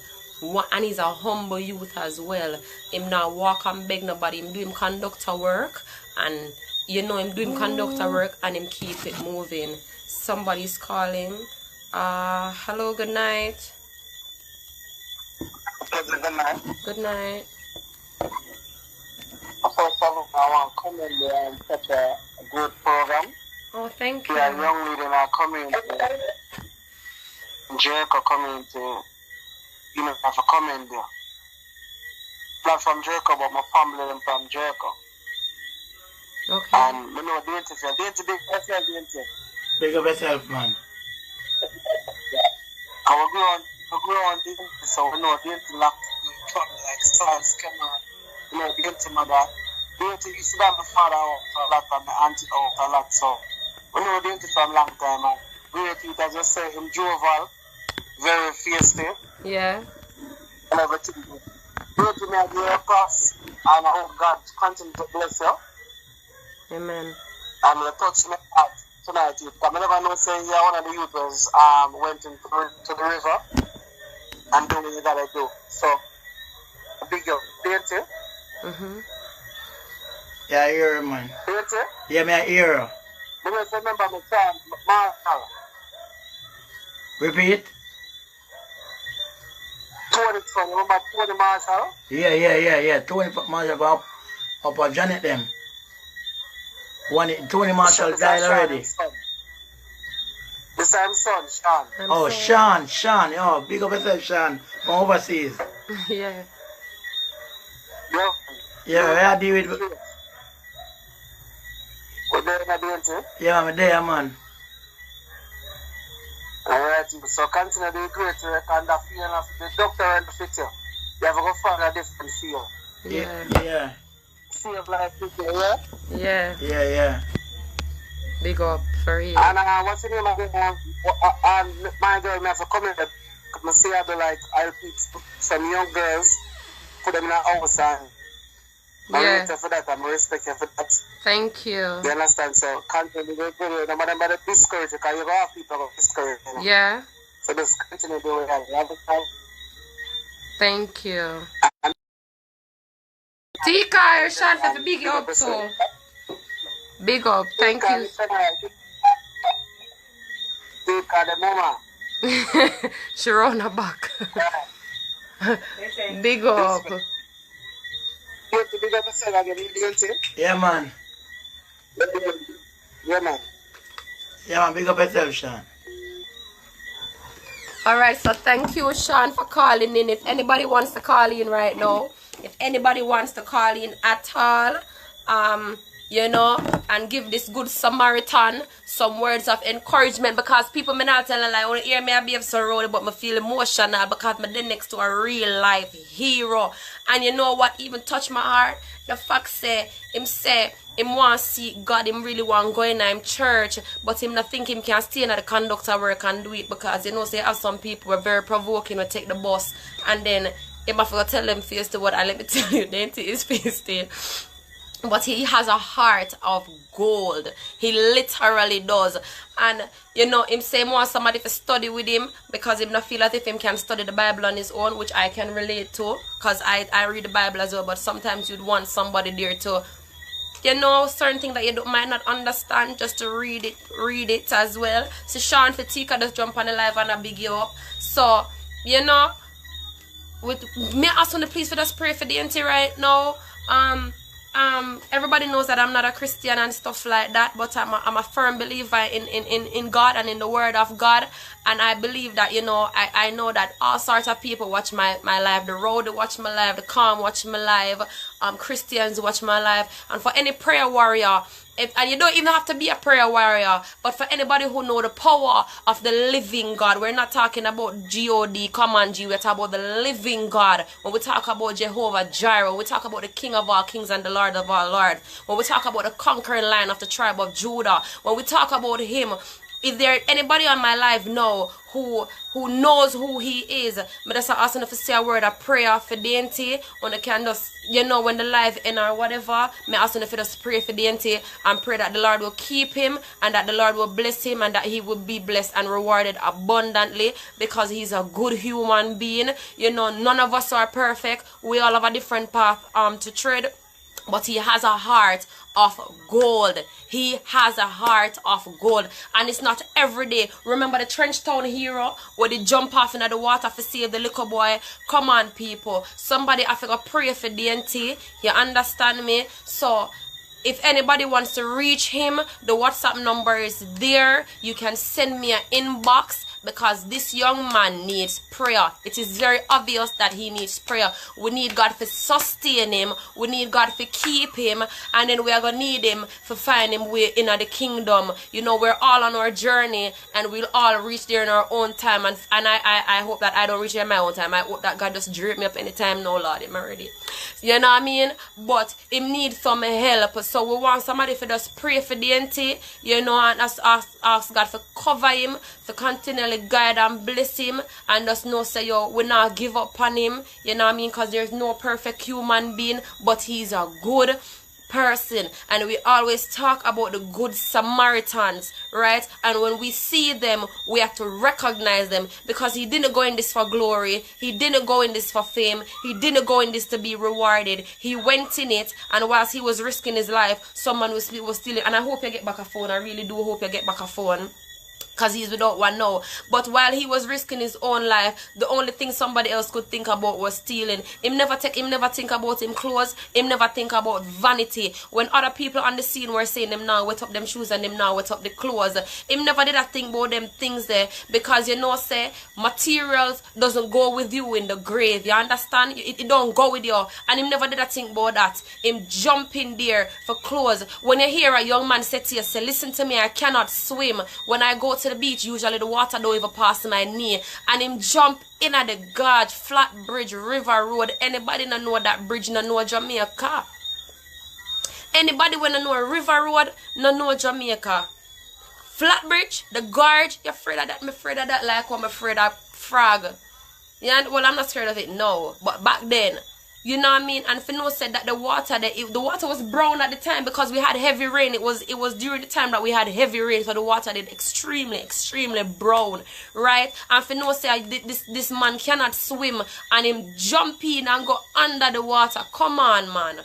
And he's a humble youth as well. Him not walk and beg nobody. Him do him conductor work, and you know him do him conductor work and him keep it moving. Somebody's calling. Hello, good night. Good night. Good night. First of all, I want to come in there and such a good program. Oh, thank you. We are young leader in our community. Jericho community. You know, have to come in there. Not from Jericho, but my family is from Jericho. Okay. And you know, Dainty, Dainty, big yourself, Dainty. Big up yourself, man. And we grow on Dainty, so we know Dainty locked like stars, come on. You know, Dainty mother. Dainty used to be my father out a lot and my auntie out a lot, so we know Dainty from a long time. And great youth, as you say, him jovial, very feisty. Yeah. And everything. Dainty may have your cross, and I hope God continue to bless you. Amen. And you touch my heart tonight, youth. I never know saying yeah, one of the youths went into to the river and doing what you gotta do. So a big up. Dainty. Yeah, I hear you, man. Dainty. Yeah, me I hear you. You must remember my son, Marshall. Repeat. son. Remember Tony Marshall? Yeah. Tony Marshall go up on Janet them. Tony Marshall died already. This time son, Sean. Oh, Sean. Yo, big up yourself, Sean. From overseas. Yeah. Yeah, I deal with. What they are doing too? Yeah, I'm there, man. Alright, so continue to be great work and the feeling of the doctor and the fit you. You have to go find a different feel. Yeah. Feel like it, yeah? Yeah. Big up for you. And what's the name of it? And my girl, I have to come in. I see I do like, I'll pick some young girls, put them in a house and I rate you for that, I'm respect you for that. Thank you. You understand? So continue to do it. No matter what discourage you, because you have people who discourage you. Know? Yeah. So just continue to do it. You understand? Thank you. Tika, Sean, for the big up too. Big up. Thank you. Tika, the mama. Sharona back. Big up. You have to big up yourself again, you see? Yeah, man. Yeah, man. Yeah, man. Big up yourself, Sean. Alright, so thank you, Sean, for calling in. If anybody wants to call in right now, if anybody wants to call in at all, you know, and give this good Samaritan some words of encouragement, because people may not tell a lie. I want to hear me a bit so road, but I feel emotional because I'm then next to a real life hero. And you know what even touched my heart? The fact say him want to see God, him really want to go in him church, but him not think him can stay in the conductor work and do it, because you know say have some people were very provoking to take the bus, and then him have to tell them face to what, and let me tell you, then to his face still. But he has a heart of gold. He literally does. And you know, him say more somebody to study with him, because him not feel as if him can study the Bible on his own, which I can relate to, because I read the Bible as well. But sometimes you'd want somebody there to, you know, certain things that you might not understand, just to read it as well. So Sean Fatika just jump on the live and I big you up. So you know, with me ask on the please for just pray for the auntie right now. Everybody knows that I'm not a Christian and stuff like that, but I'm a firm believer in God and in the word of God. And I believe that, you know, I know that all sorts of people watch my live. The road watch my live, the calm watch my live, Christians watch my live. And for any prayer warrior, and you don't even have to be a prayer warrior, but for anybody who know the power of the living God, we're not talking about G-O-D, come on G, we're talking about the living God. When we talk about Jehovah Jireh, when we talk about the King of all kings and the Lord of all lords, when we talk about the conquering lion of the tribe of Judah, when we talk about him, if there anybody on my live know who knows who he is, but that's asking if to say a word of prayer for the auntie, when they can just, you know, when the live end or whatever, me asking if you just pray for the auntie and pray that the Lord will keep him and that the Lord will bless him and that he will be blessed and rewarded abundantly, because he's a good human being. You know, none of us are perfect. We all have a different path to tread. But he has a heart of gold. He has a heart of gold. And it's not every day. Remember the Trench Town hero where they jump off into the water to save the little boy? Come on, people. Somebody have to go pray for the auntie. You understand me? So if anybody wants to reach him, the WhatsApp number is there. You can send me an inbox, because this young man needs prayer. It is very obvious that he needs prayer. We need God to sustain him. We need God to keep him. And then we are going to need him to find him way in the kingdom. You know, we're all on our journey and we'll all reach there in our own time. And I hope that I don't reach there in my own time. I hope that God just drape me up anytime now, Lord. I'm ready. You know what I mean? But him need some help. So we want somebody to just pray for the auntie, you know, and ask God to cover him, to continually guide and bless him, and just know say yo, we not give up on him, you know what I mean, because there's no perfect human being, but he's a good person. And we always talk about the good Samaritans, right? And when we see them, we have to recognize them, because he didn't go in this for glory, he didn't go in this for fame, he didn't go in this to be rewarded. He went in it, and whilst he was risking his life, someone was stealing. And I hope you get back a phone. I really do hope you get back a phone, because he's without one now. But while he was risking his own life, the only thing somebody else could think about was stealing. Him never think about him clothes. Him never think about vanity. When other people on the scene were saying them now wet up them shoes and them now wet up the clothes, him never did a think about them things there, because you know say materials doesn't go with you in the grave. You understand? It don't go with you. And him never did a think about that. Him jump in there for clothes. When you hear a young man say to you, say, listen to me, I cannot swim. When I go to the beach, usually the water don't even pass my knee. And him jump in at the gorge, flat bridge, river road. Anybody not know that bridge, not know Jamaica? Anybody when know river road, not know Jamaica? Flat bridge, the gorge, you afraid of that? I'm afraid of that like I'm afraid of frog. Yeah, well, I'm not scared of it now. But back then, you know what I mean? And Fino said that the water was brown at the time because we had heavy rain. It was during the time that we had heavy rain, so the water did extremely brown, right? And Fino said this man cannot swim, and him jump in and go under the water. Come on, man.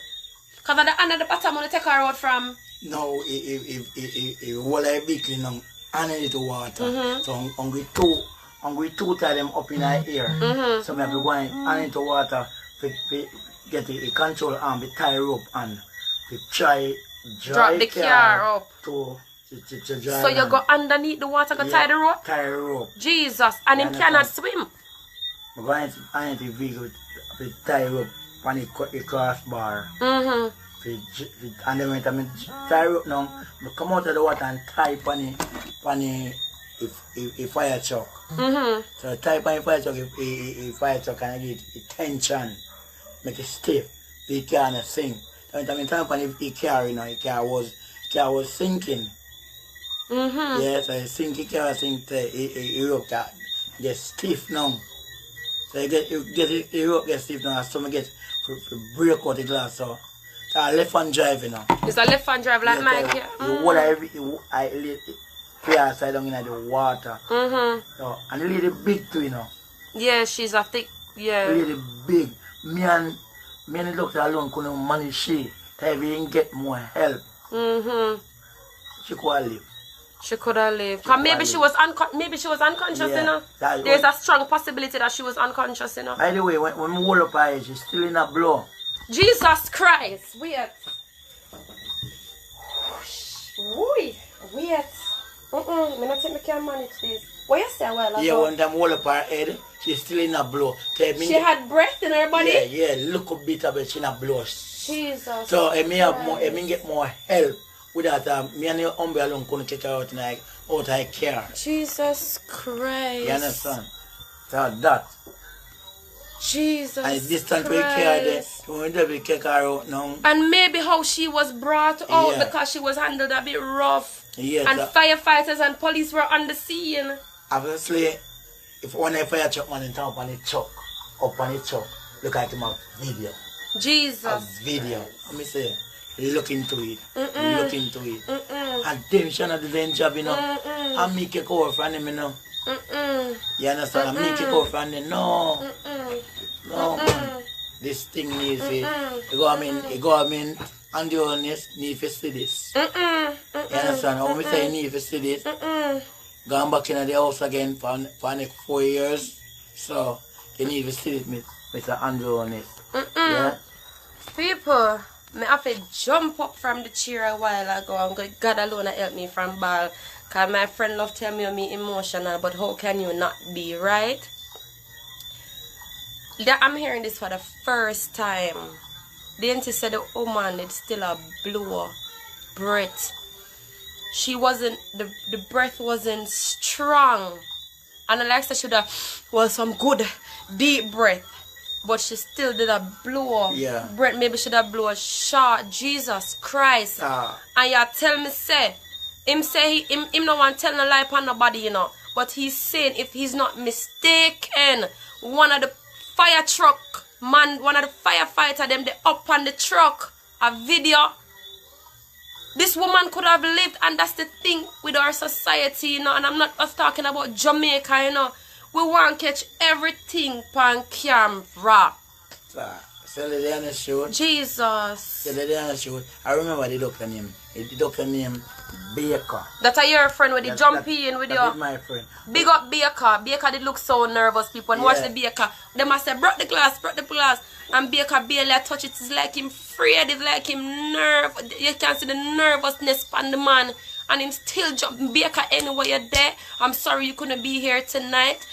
Because at the end of the bottom, I'm going to take her out from... No, if all I be clean under the water. So I'm going to tie them up in our ear. So I'm going under the water. Get a control arm, the tie rope, and try drop the car up to drive. So you go underneath the water, go tie the rope? Tie the rope. Jesus, and him cannot swim. I'm going to the vehicle to tie rope on the crossbar. And then when I tie rope now, I come out of the water and tie on a fire truck. So tie on a fire truck, a fire truck, and I get tension. Make it stiff, the car and sink. Time when the car, you know, the car was sinking. Yes, so the sinking car sink the rope that gets stiff now. So you get the rope gets stiff now, so I get break out the glass. So I left hand drive, you know. It's a left hand drive like mine. The water I car side down in the water. So and the lady big too, you know. Yeah, she's a thick. Yeah. Really big. Me and the doctor alone couldn't manage she. To even get more help. She could have lived. She could have lived. Cause maybe she was unconscious, you know. There's a strong possibility that she was unconscious, you know. By the way, when we hold up her head, she's still in a blow. Jesus Christ. Wait. Wait. I'm not think I can manage this. What you say a while ago? Yeah, when them hold up her head, she's still in a blow. She had breath in her body? Yeah, look a bit of it, she in a blow. Jesus. So I may have more, I may get more help with that. Me and the umbrella alone couldn't take her out of her care. Jesus Christ. You understand? So that. Jesus and it's distant we care there. We don't take her out now. And maybe how she was brought out because she was handled a bit rough. Yes, and firefighters and police were on the scene. Obviously, if one fire truck man in town up on the truck, look at him a video. Jesus. A video. Let me say, look into it. Look into it. And then she not do the job, you know. And me kick over from him, you know. You understand? And me kick over from him. No. No, man. This thing needs it. You go, I mean, and the honest need to see this. You understand? When we say you need to see this, going back in the house again for next 4 years. So you need to see it, Mr. Andrew honest. Yeah? People, I have to jump up from the chair a while ago and God alone help me from ball. Because my friend love tell me I'm emotional, but how can you not be, right? I'm hearing this for the first time. The auntie said the woman did still a blow breath. She wasn't, the breath wasn't strong. And Alexa should have, well, some good deep breath. But she still did a blow breath. Maybe should have blow short. Jesus Christ. And you tell me say, him no want tell no lie upon nobody, you know. But he's saying, if he's not mistaken, one of the fire truck man, one of the firefighter them, they up on the truck, a video. This woman could have lived, and that's the thing with our society, you know. And I'm not just talking about Jamaica, you know. We want to catch everything on camera. So the shoot. Jesus. So the shoot. I remember the doctor name. The doctor name Baker. That are your friend with the jumpy in with that you. is my friend. Big up Baker. Baker did look so nervous, people. And watch the Baker. They must say, broke the glass. And Baker barely touch it. It's like him afraid. It's like him You can see the nervousness on the man. And him still jump. Baker, anywhere you're there, I'm sorry you couldn't be here tonight.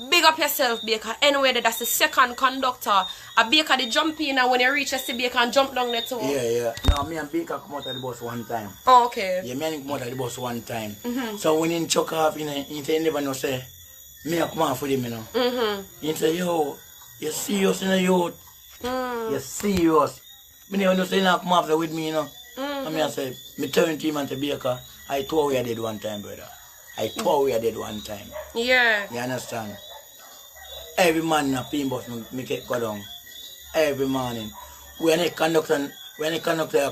Big up yourself, Baker. Anyway, that's the second conductor. A Baker they jump in, and when you reach a Baker and jump down there too. Yeah. No, me and Baker come out of the bus one time. Oh, okay. Yeah, me and him come out of the bus one time. So when he chuck off, he say, never know, say, me I come off with him, you know. He say, yo, you serious, you know, youth. You serious. Me never know, say, you come off with me, you know. And me I say, me turn to him and say, Baker, I told we I did one time, brother. I told we I did one time. Yeah. You understand? Every man in a pin bus me get go down. Every morning. When a conductor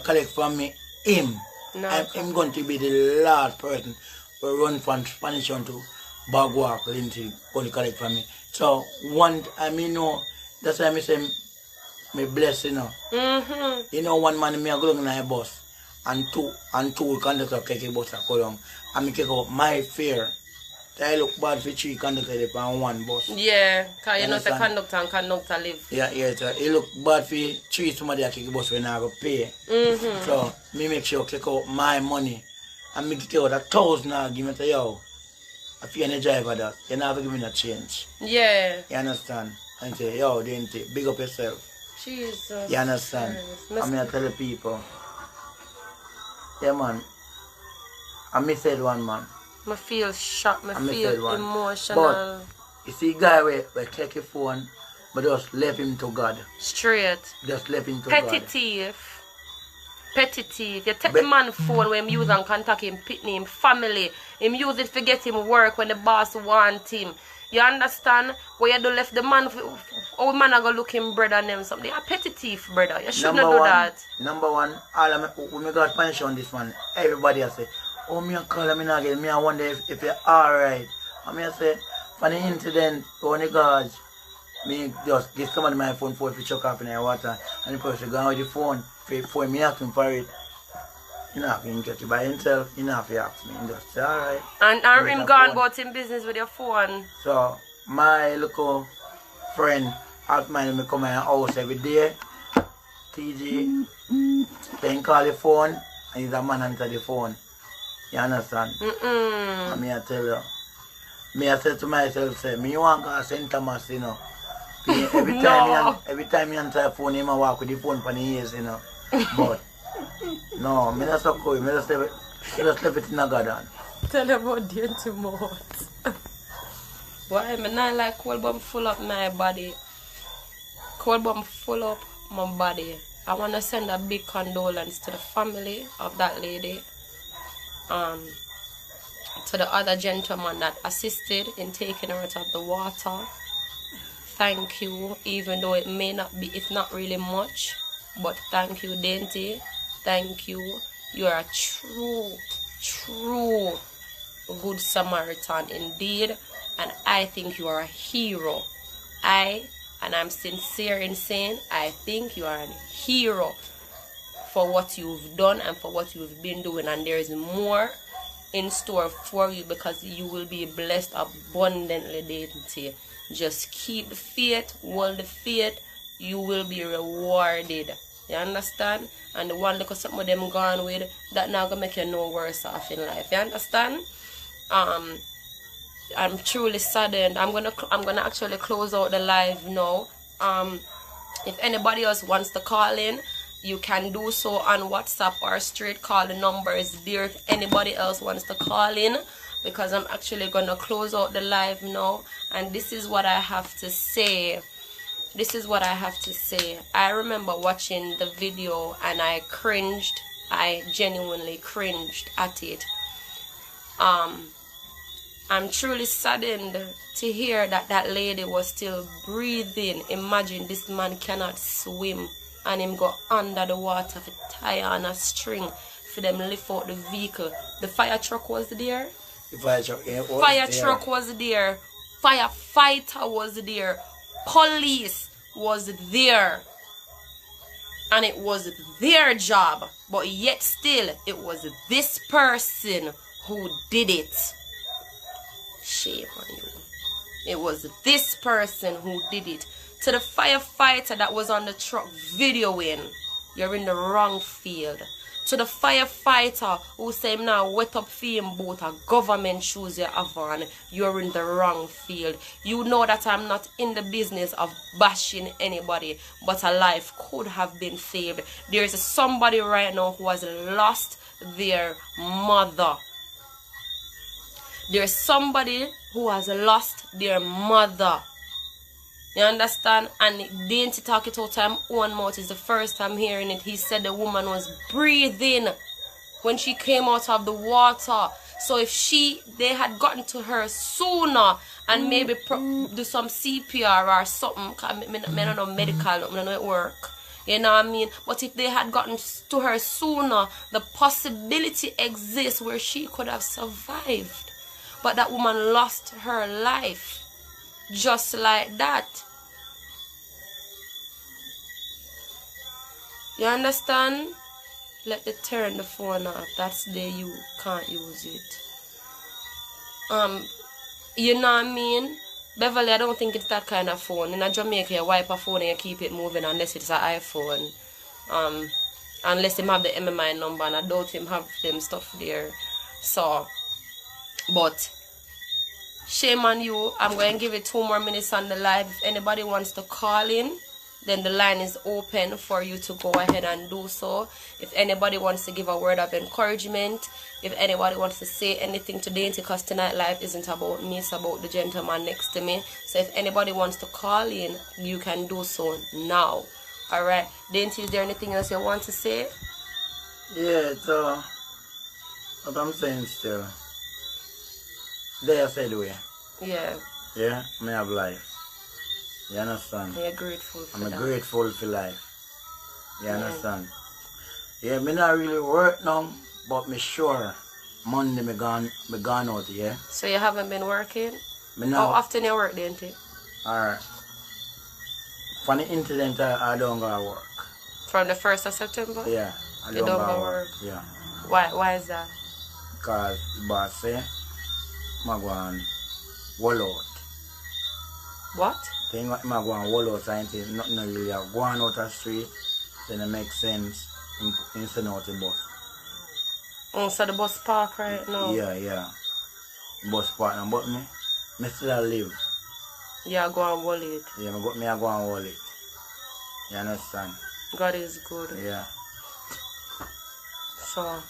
collect from me him. No, I'm going to be the last person to run from Spanish Town to Bagwalk Lindsay going to collect from me. So one I mean no that's why I say me bless, you know. You know, one man me I go down in a bus and two conductor take a bus go down. And me take out my fear. I look bad for three conductors on one bus. Yeah, because you know the conductor and conductor live. Yeah, so it look bad for three somebody that take a bus when I go pay. So me make sure I take out my money and me take out 1,000 and give me to yo. I feel any driver that you never give me a change. Yeah. You understand? And say, yo, didn't it? Big up yourself. Jesus. You understand? I'm gonna tell the people. Yeah, man. I miss that one, man. I feel shocked, I feel emotional. But you see guy where take your phone but just left him to God. Straight. Just left him to Petty God. thief. Petty thief. You take the man phone when him use and contact him, pitney, him family. Him use it for get him work when the boss want him. You understand? Where you do left the man, old man are gonna look him brother and them something. A petty thief, brother. You shouldn't do that. Number one, all of me, when we got punish on this man, everybody I say, oh, me a call him again. Me I wonder if you're alright. And me I say, for the incident, on the guards, me just give somebody my phone for if you chuck off in the water. And the person go with the phone, for me asking for it. You know, if you get it by himself, you know, if you ask me, just say, alright. And him gone about him business with your phone. So, my little friend, ask mine me come in my house every day. TG, then call the phone, and he's a man answer the phone. You understand? And me I tell you, me I say to myself, say, me want to St. Thomas, you know. Every time you answer the phone, I walk with the phone for the ears, you know. But, no, me not so cool. Me just leave it in the garden. Tell about the anti-mouth. Why? Me not like cold bomb full up my body. Cold bomb full up my body. I want to send a big condolence to the family of that lady. To the other gentleman that assisted in taking her out of the water. Thank you, even though it may not be, it's not really much, but thank you, Dainty. Thank you. You are a true good Samaritan indeed, and I think you are a hero. And I'm sincere in saying, I think you are a hero for what you've done and for what you've been doing, and there is more in store for you because you will be blessed abundantly, Dainty. Just keep the faith, hold the faith, you will be rewarded. You understand? And the one look at some of them gone with, that now gonna make you no worse off in life. You understand? I'm truly saddened. I'm gonna actually close out the live now. If anybody else wants to call in, you can do so on WhatsApp or straight call. The number is there if anybody else wants to call in, because I'm actually gonna close out the live now. And this is what I have to say. This is what I have to say. I remember watching the video and I cringed. I genuinely cringed at it. I'm truly saddened to hear that that lady was still breathing. Imagine this man cannot swim and him go under the water for tie on a string for them lift out the vehicle. The fire truck was there. The fire truck, yeah, truck was there. Firefighter was there. Police was there. and it was their job, but yet still it was this person who did it. Shame on you. It was this person who did it. To the firefighter that was on the truck videoing, you're in the wrong field. To the firefighter who say now wet up for him boat a government shoes you have on, you're in the wrong field. You know that I'm not in the business of bashing anybody, but a life could have been saved. There is somebody right now who has lost their mother. There's somebody who has lost their mother. You understand? And didn't talk it out time one mouth is the first time hearing it. He said the woman was breathing when she came out of the water. So if they had gotten to her sooner and maybe do some CPR or something, I don't know medical, I don't know it work. You know what I mean? But if they had gotten to her sooner, the possibility exists where she could have survived. But that woman lost her life. Just like that. You understand? Let the turn the phone off. That's there you can't use it. You know what I mean? Beverly, I don't think it's that kind of phone. In Jamaica, you wipe a phone and you keep it moving unless it's an iPhone. Unless him have the MMI number, and I doubt him have them stuff there. So, but shame on you. I'm going to give it 2 more minutes on the live. If anybody wants to call in, then the line is open for you to go ahead and do so. If anybody wants to give a word of encouragement, if anybody wants to say anything today, because tonight live isn't about me, it's about the gentleman next to me. So if anybody wants to call in, you can do so now. Alright, Dainty, is there anything else you want to say? Yeah, so what I'm saying still, they said way. Yeah. Yeah, I have life. You understand? You're grateful for I'm that. grateful for life. You understand? Yeah, me not really work now, but me sure Monday me gone out, yeah. So you haven't been working? Me now, How often you work, Dainty? alright. For the incident I don't go to work. From the 1st of September? Yeah, I You don't go to work. Yeah. Why is that? Because the boss say I'm going wall out. What? Thing I'm going wall out, nothing really going out the street, then it makes sense in send out the bus. Oh, so the bus park right now? Yeah. Bus park now, but me still live. Yeah, go and wall it. Yeah, me I go and wall it. You understand? God is good. Yeah. So,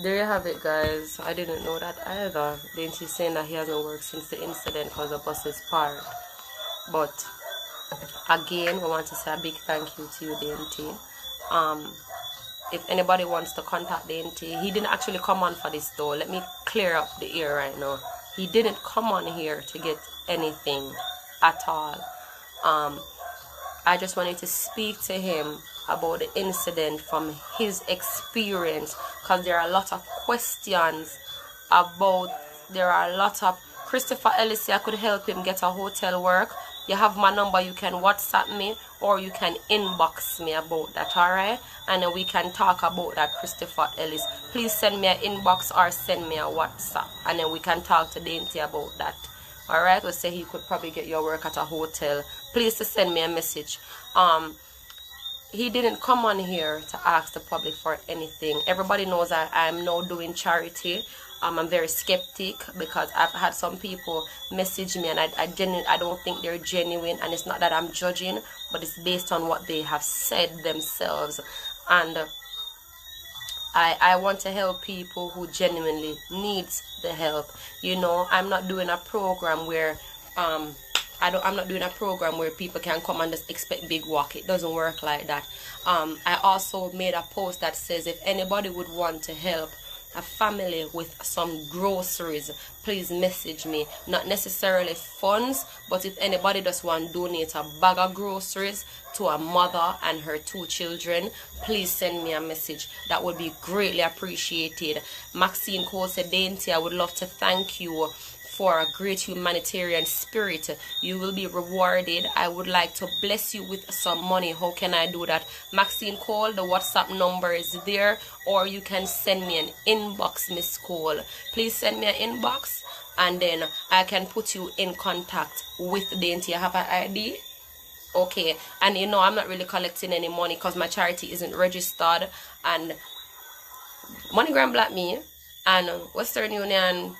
there you have it, guys. I didn't know that either. Dainty saying that he hasn't worked since the incident because the bus is parked. But, again, we want to say a big thank you to you, Dainty. If anybody wants to contact Dainty, he didn't actually come on for this though. Let me clear up the air right now. He didn't come on here to get anything at all. I just wanted to speak to him about the incident from his experience, because there are a lot of questions about, Christopher Ellis, I could help him get a hotel work. You have my number, you can WhatsApp me or you can inbox me about that, alright? And then we can talk about that, Christopher Ellis. Please send me an inbox or send me a WhatsApp, and then we can talk to Dainty about that. Alright, we say he could probably get your work at a hotel. Please to send me a message. He didn't come on here to ask the public for anything. Everybody knows that I'm now doing charity. I'm very skeptic because I've had some people message me and I don't think they're genuine, and it's not that I'm judging, but it's based on what they have said themselves. And I want to help people who genuinely needs the help. You know, I'm not doing a program where I'm not doing a program where people can come and just expect big work. It doesn't work like that. I also made a post that says if anybody would want to help a family with some groceries, please message me. Not necessarily funds, but if anybody just want to donate a bag of groceries to a mother and her 2 children, please send me a message. That would be greatly appreciated. Maxine Cole said, Dainty, I would love to thank you for a great humanitarian spirit, you will be rewarded. I would like to bless you with some money. How can I do that? Maxine Cole, the WhatsApp number is there, or you can send me an inbox, Miss Cole. Please send me an inbox, and then I can put you in contact with Dainty. I have an ID. Okay, and you know, I'm not really collecting any money because my charity isn't registered, and MoneyGram blocked me, and Western Union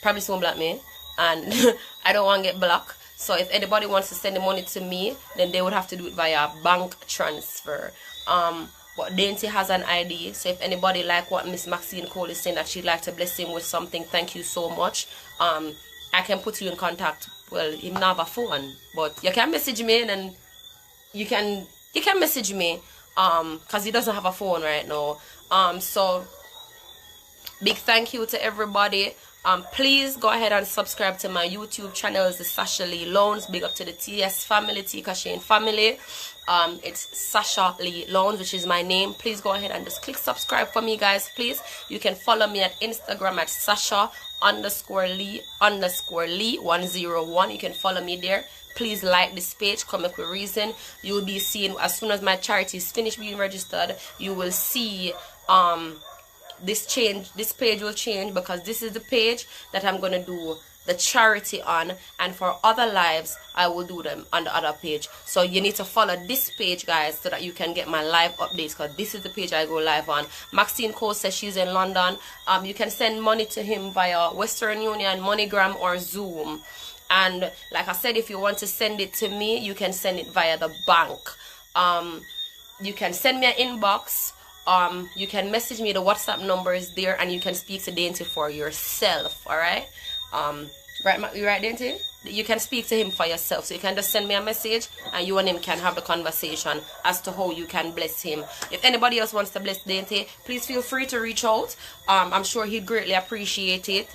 probably soon block me, and I don't want to get blocked. So if anybody wants to send the money to me, then they would have to do it via bank transfer. But Dainty has an ID, so if anybody like what Miss Maxine Cole is saying, that she'd like to bless him with something, thank you so much. I can put you in contact. Well, he don't have a phone, but you can message me, and you can message me because he doesn't have a phone right now. So big thank you to everybody. Please go ahead and subscribe to my YouTube channel. It's the Sasha-lee Loans. Big up to the TS family, Tika Shane family. It's Sasha-lee Loans, which is my name. Please go ahead and just click subscribe for me, guys, please. You can follow me at Instagram at Sasha_Lee_Lee101. You can follow me there. Please like this page, Come Up With Reason. You will be seeing, as soon as my charity is finished being registered, you will see this page will change, because this is the page that I'm gonna do the charity on, and for other lives I will do them on the other page. So you need to follow this page, guys, so that you can get my live updates, because this is the page I go live on. Maxine Cole says she's in London. You can send money to him via Western Union, MoneyGram, or Zoom. And like I said, if you want to send it to me, you can send it via the bank. You can send me an inbox. You can message me. The WhatsApp number is there, and you can speak to Dainty for yourself. All right. Right, Dainty? You can speak to him for yourself. So you can just send me a message, and you and him can have the conversation as to how you can bless him. If anybody else wants to bless Dainty, please feel free to reach out. I'm sure he'd greatly appreciate it.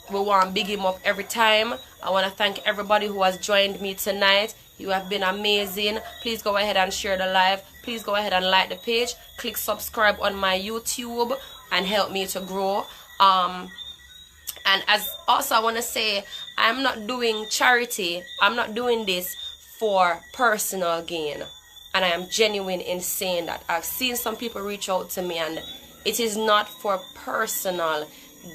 We want to big him up every time. I want to thank everybody who has joined me tonight. You have been amazing. Please go ahead and share the live. Please go ahead and like the page. Click subscribe on my YouTube and help me to grow. And as also I want to say, I'm not doing charity. I'm not doing this for personal gain. And I am genuine in saying that. I've seen some people reach out to me, and it is not for personal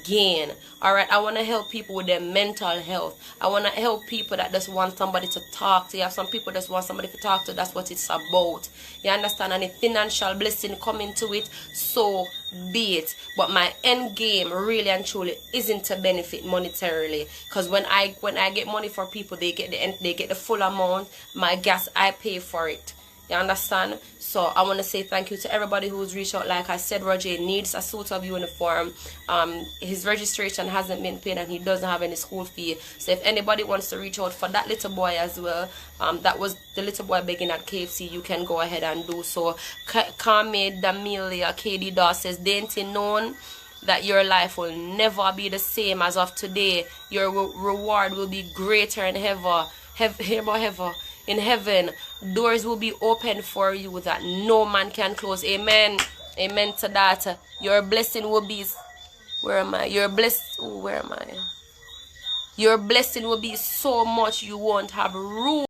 gain. All right, I want to help people with their mental health. I want to help people that just want somebody to talk to. You have some people that just want somebody to talk to. That's what it's about. You understand? And if financial blessing come into it, so be it. But my end game really and truly isn't to benefit monetarily, because when I get money for people, they get the full amount. My gas, I pay for it. You understand? So I want to say thank you to everybody who's reached out. Like I said, Roger needs a suit of uniform. His registration hasn't been paid, and he doesn't have any school fee. So if anybody wants to reach out for that little boy as well, that was the little boy begging at KFC, you can go ahead and do so. Kame Damilia KD Daw says, Dainty, known that your life will never be the same as of today. Your reward will be greater in heaven. In heaven, doors will be open for you that no man can close. Amen. Amen to that. Your blessing will be, where am I? Your blessing will be so much you won't have room.